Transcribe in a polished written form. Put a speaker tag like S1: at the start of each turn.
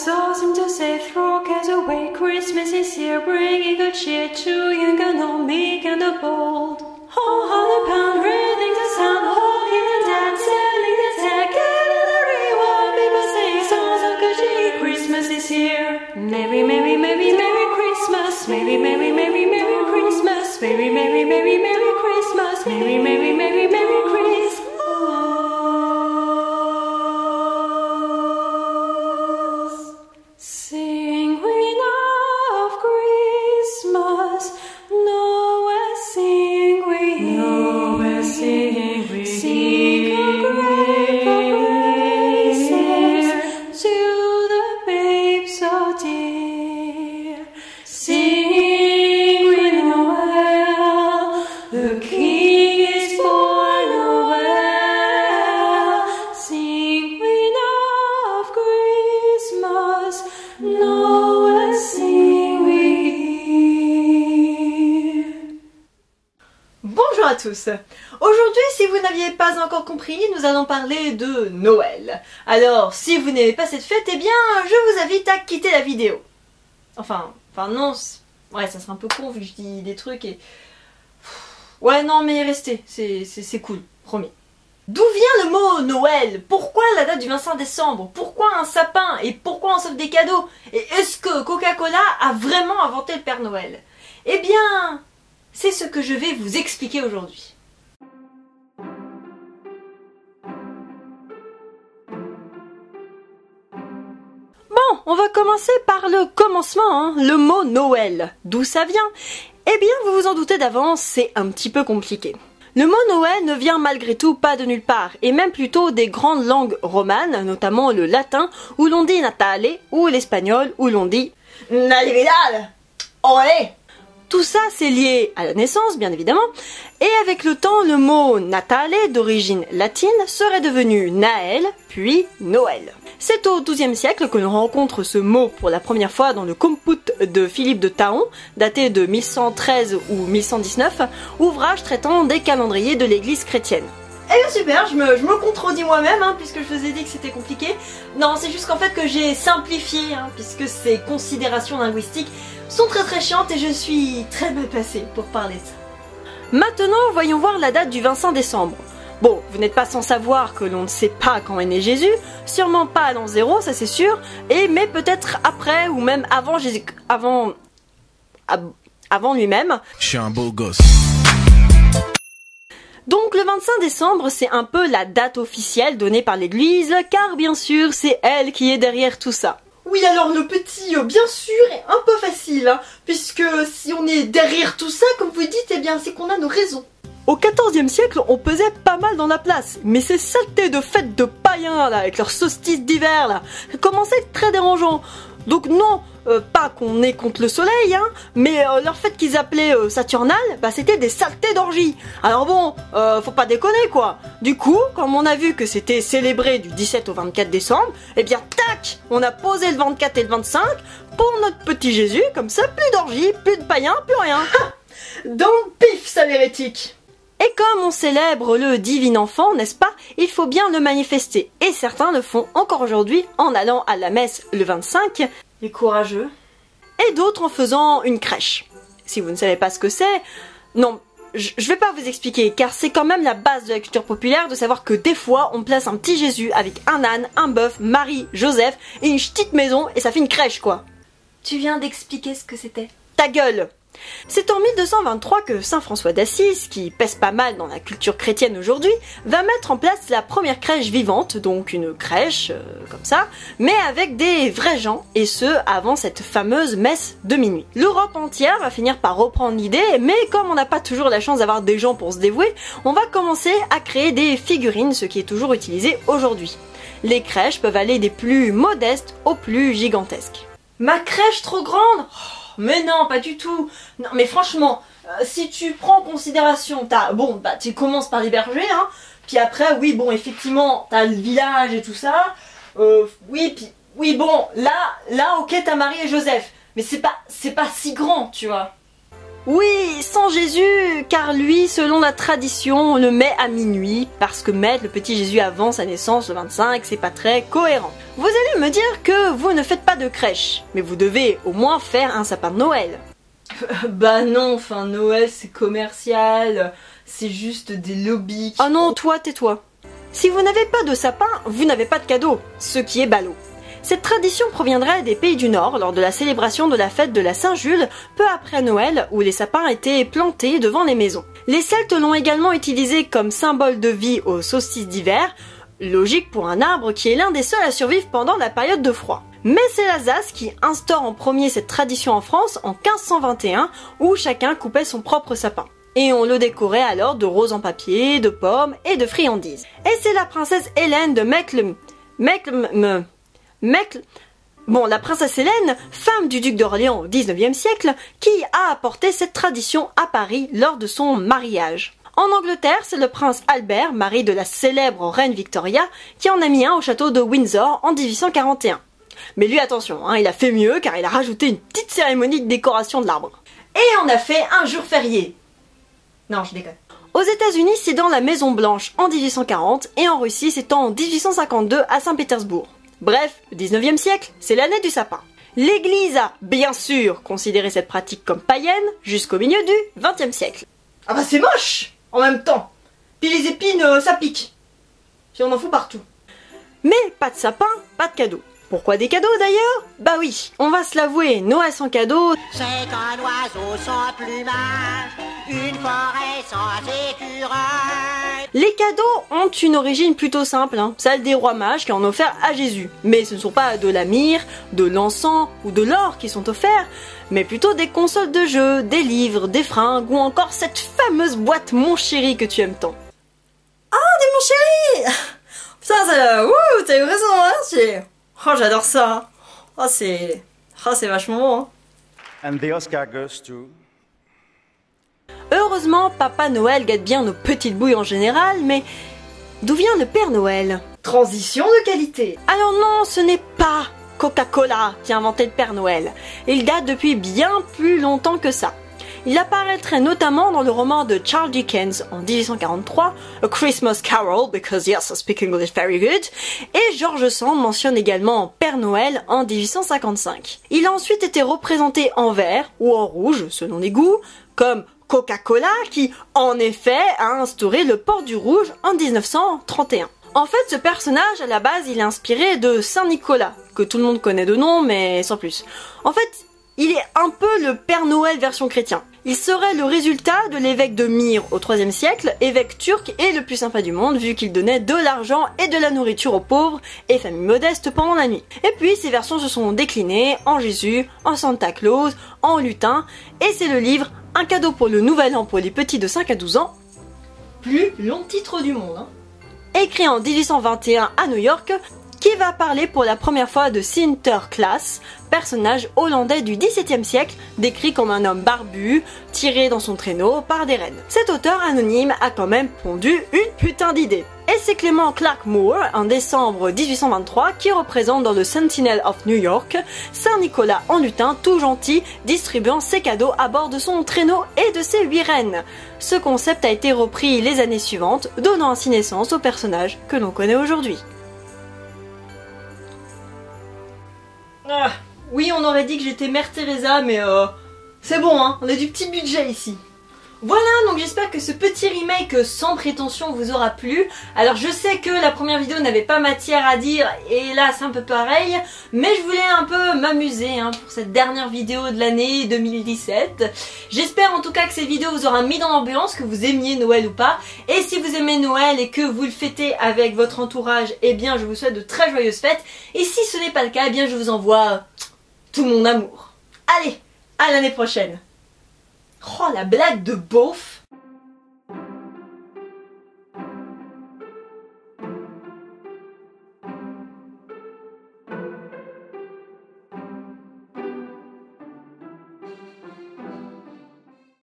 S1: soul seem to say throw cares away. Christmas is here, bringing good cheer to young and old, meek and the bold. Oh, 100 pound, reading the sound, walking and dance, selling the tag, getting the reward. People sing songs of good cheer. Christmas is here. Merry, merry, merry, merry Christmas. Merry, merry, merry, merry Christmas. Merry, merry, merry, merry Christmas. Merry, merry, merry, merry Christmas. Sing we now of Christmas. Nowhere sing we. Nowhere sing we. Sing a grateful praises to the babe so dear. Sing we Noel, the King is born Noel. Sing we now of Christmas, Noel sing we.
S2: Bonjour à tous. Aujourd'hui, si vous n'aviez pas encore compris, nous allons parler de Noël. Alors, si vous n'aimez pas cette fête, eh bien, je vous invite à quitter la vidéo. Enfin non, ouais, ça serait un peu con vu que je dis des trucs et... Ouais, non, mais restez, c'est cool, promis. D'où vient le mot Noël? Pourquoi la date du 25 décembre? Pourquoi un sapin? Et pourquoi on s'offre des cadeaux? Et est-ce que Coca-Cola a vraiment inventé le Père Noël? Eh bien, c'est ce que je vais vous expliquer aujourd'hui. Bon, on va commencer par le commencement, hein, le mot Noël. D'où ça vient? Eh bien, vous vous en doutez d'avance, c'est un petit peu compliqué. Le mot Noël ne vient malgré tout pas de nulle part, et même plutôt des grandes langues romanes, notamment le latin, où l'on dit Natale, ou l'espagnol, où l'on dit Navidad. Olé. Tout ça, c'est lié à la naissance, bien évidemment, et avec le temps, le mot Natale, d'origine latine, serait devenu Naël, puis Noël. C'est au XIIe siècle que l'on rencontre ce mot pour la première fois dans le Comput de Philippe de Thaon, daté de 1113 ou 1119, ouvrage traitant des calendriers de l'église chrétienne. Eh bien super, je me contredis moi-même, hein, puisque je vous ai dit que c'était compliqué. Non, c'est juste qu'en fait que j'ai simplifié, hein, puisque ces considérations linguistiques sont très chiantes et je suis très mal placée pour parler de ça. Maintenant, voyons voir la date du 25 décembre. Bon, vous n'êtes pas sans savoir que l'on ne sait pas quand est né Jésus, sûrement pas à l'an 0, ça c'est sûr, mais peut-être après ou même avant Jésus, avant lui-même.
S3: Je suis un beau gosse.
S2: Donc le 25 décembre, c'est un peu la date officielle donnée par l'église, car bien sûr, c'est elle qui est derrière tout ça. Oui, alors le petit, bien sûr, est un peu facile, hein, puisque si on est derrière tout ça, comme vous dites, eh bien c'est qu'on a nos raisons. Au XIVe siècle, on pesait pas mal dans la place, mais ces saletés de fêtes de païens, là, avec leurs solstices d'hiver, là, ça commençait à être très dérangeant. Donc non, pas qu'on est contre le soleil, hein, mais leur fête qu'ils appelaient saturnale, bah c'était des saletés d'orgie. Alors bon, faut pas déconner quoi. Du coup, comme on a vu que c'était célébré du 17 au 24 décembre, eh bien tac, on a posé le 24 et le 25 pour notre petit Jésus, comme ça, plus d'orgie, plus de païens, plus rien. Donc pif, ça l'hérétique. Et comme on célèbre le divin enfant, n'est-ce pas, il faut bien le manifester. Et certains le font encore aujourd'hui en allant à la messe le 25, les courageux, et d'autres en faisant une crèche. Si vous ne savez pas ce que c'est, non, je vais pas vous expliquer, car c'est quand même la base de la culture populaire de savoir que des fois, on place un petit Jésus avec un âne, un bœuf, Marie, Joseph, et une petite maison, et ça fait une crèche quoi. Tu viens d'expliquer ce que c'était. Ta gueule! C'est en 1223 que saint François d'Assise, qui pèse pas mal dans la culture chrétienne aujourd'hui, va mettre en place la première crèche vivante, donc une crèche comme ça, mais avec des vrais gens, et ce avant cette fameuse messe de minuit. L'Europe entière va finir par reprendre l'idée, mais comme on n'a pas toujours la chance d'avoir des gens pour se dévouer, on va commencer à créer des figurines, ce qui est toujours utilisé aujourd'hui. Les crèches peuvent aller des plus modestes aux plus gigantesques. Ma crèche trop grande ? Mais non, pas du tout. Non, mais franchement, si tu prends en considération, tu commences par les bergers, hein. Puis après, oui, bon, effectivement, t'as le village et tout ça. Oui, bon, là, ok, t'as Marie et Joseph. Mais c'est pas si grand, tu vois. Oui, sans Jésus, car lui, selon la tradition, on le met à minuit, parce que mettre le petit Jésus avant sa naissance le 25, c'est pas très cohérent. Vous allez me dire que vous ne faites pas de crèche, mais vous devez au moins faire un sapin de Noël.
S3: Bah non, enfin Noël c'est commercial, c'est juste des lobbies.
S2: Ah non, toi, tais-toi. Si vous n'avez pas de sapin, vous n'avez pas de cadeau, ce qui est ballot. Cette tradition proviendrait des pays du Nord lors de la célébration de la fête de la Saint-Jules, peu après Noël, où les sapins étaient plantés devant les maisons. Les Celtes l'ont également utilisé comme symbole de vie au solstice d'hiver, logique pour un arbre qui est l'un des seuls à survivre pendant la période de froid. Mais c'est l'Alsace qui instaure en premier cette tradition en France en 1521, où chacun coupait son propre sapin. Et on le décorait alors de roses en papier, de pommes et de friandises. Et c'est la princesse Hélène de la princesse Hélène, femme du duc d'Orléans au 19e siècle, qui a apporté cette tradition à Paris lors de son mariage. En Angleterre, c'est le prince Albert, mari de la célèbre reine Victoria, qui en a mis un au château de Windsor en 1841. Mais lui, attention, il a fait mieux car il a rajouté une petite cérémonie de décoration de l'arbre.
S3: Et on a fait un jour férié. Non, je déconne.
S2: Aux États-Unis, c'est dans la Maison Blanche en 1840 et en Russie, c'est en 1852 à Saint-Pétersbourg. Bref, le 19e siècle, c'est l'année du sapin. L'Église a, bien sûr, considéré cette pratique comme païenne jusqu'au milieu du 20e siècle.
S3: Ah bah c'est moche en même temps. Puis les épines, ça pique. Puis on en fout partout.
S2: Mais pas de sapin, pas de cadeau. Pourquoi des cadeaux d'ailleurs? Bah oui, on va se l'avouer, Noël sans cadeau,
S4: c'est un oiseau sans plumage, une forêt sans écureuil.
S2: Les cadeaux ont une origine plutôt simple, celle des rois mages qui en ont offert à Jésus. Mais ce ne sont pas de la myrrhe, de l'encens ou de l'or qui sont offerts, mais plutôt des consoles de jeux, des livres, des fringues ou encore cette fameuse boîte Mon Chéri que tu aimes tant.
S3: Ah, des Mon Chéri. Putain, ça... Ouh, t'as eu raison, Oh, j'adore ça. Oh, c'est vachement bon.
S5: And the Oscar goes to...
S2: Heureusement, Papa Noël gâte bien nos petites bouilles en général, mais d'où vient le Père Noël?
S3: Transition de qualité.
S2: Alors non, ce n'est pas Coca-Cola qui a inventé le Père Noël. Il date depuis bien plus longtemps que ça. Il apparaîtrait notamment dans le roman de Charles Dickens en 1843, A Christmas Carol, because yes, I speak English very good, et George Sand mentionne également Père Noël en 1855. Il a ensuite été représenté en vert ou en rouge, selon les goûts, comme Coca-Cola qui, en effet, a instauré le port du rouge en 1931. En fait, ce personnage, à la base, il est inspiré de Saint-Nicolas, que tout le monde connaît de nom, mais sans plus. En fait, il est un peu le Père Noël version chrétien. Il serait le résultat de l'évêque de Myre au IIIe siècle, évêque turc et le plus sympa du monde vu qu'il donnait de l'argent et de la nourriture aux pauvres et familles modestes pendant la nuit. Et puis ces versions se sont déclinées en Jésus, en Santa Claus, en lutin, et c'est le livre Un cadeau pour le nouvel an pour les petits de 5 à 12 ans,
S3: plus long titre du monde.
S2: Écrit en 1821 à New York, qui va parler pour la première fois de Sinterklaas, personnage hollandais du XVIIe siècle, décrit comme un homme barbu, tiré dans son traîneau par des rennes. Cet auteur anonyme a quand même pondu une putain d'idée. Et c'est Clement Clark Moore, en décembre 1823, qui représente dans le Sentinel of New York Saint-Nicolas en lutin, tout gentil, distribuant ses cadeaux à bord de son traîneau et de ses 8 rennes. Ce concept a été repris les années suivantes, donnant ainsi naissance au personnage que l'on connaît aujourd'hui.
S3: Ah, oui, on aurait dit que j'étais Mère Teresa, mais c'est bon, on a du petit budget ici. Voilà, donc j'espère que ce petit remake sans prétention vous aura plu. Alors je sais que la première vidéo n'avait pas matière à dire, et là c'est un peu pareil, mais je voulais un peu m'amuser pour cette dernière vidéo de l'année 2017. J'espère en tout cas que cette vidéo vous aura mis dans l'ambiance, que vous aimiez Noël ou pas. Et si vous aimez Noël et que vous le fêtez avec votre entourage, eh bien je vous souhaite de très joyeuses fêtes. Et si ce n'est pas le cas, eh bien je vous envoie tout mon amour. Allez, à l'année prochaine. Oh, la blague de beauf.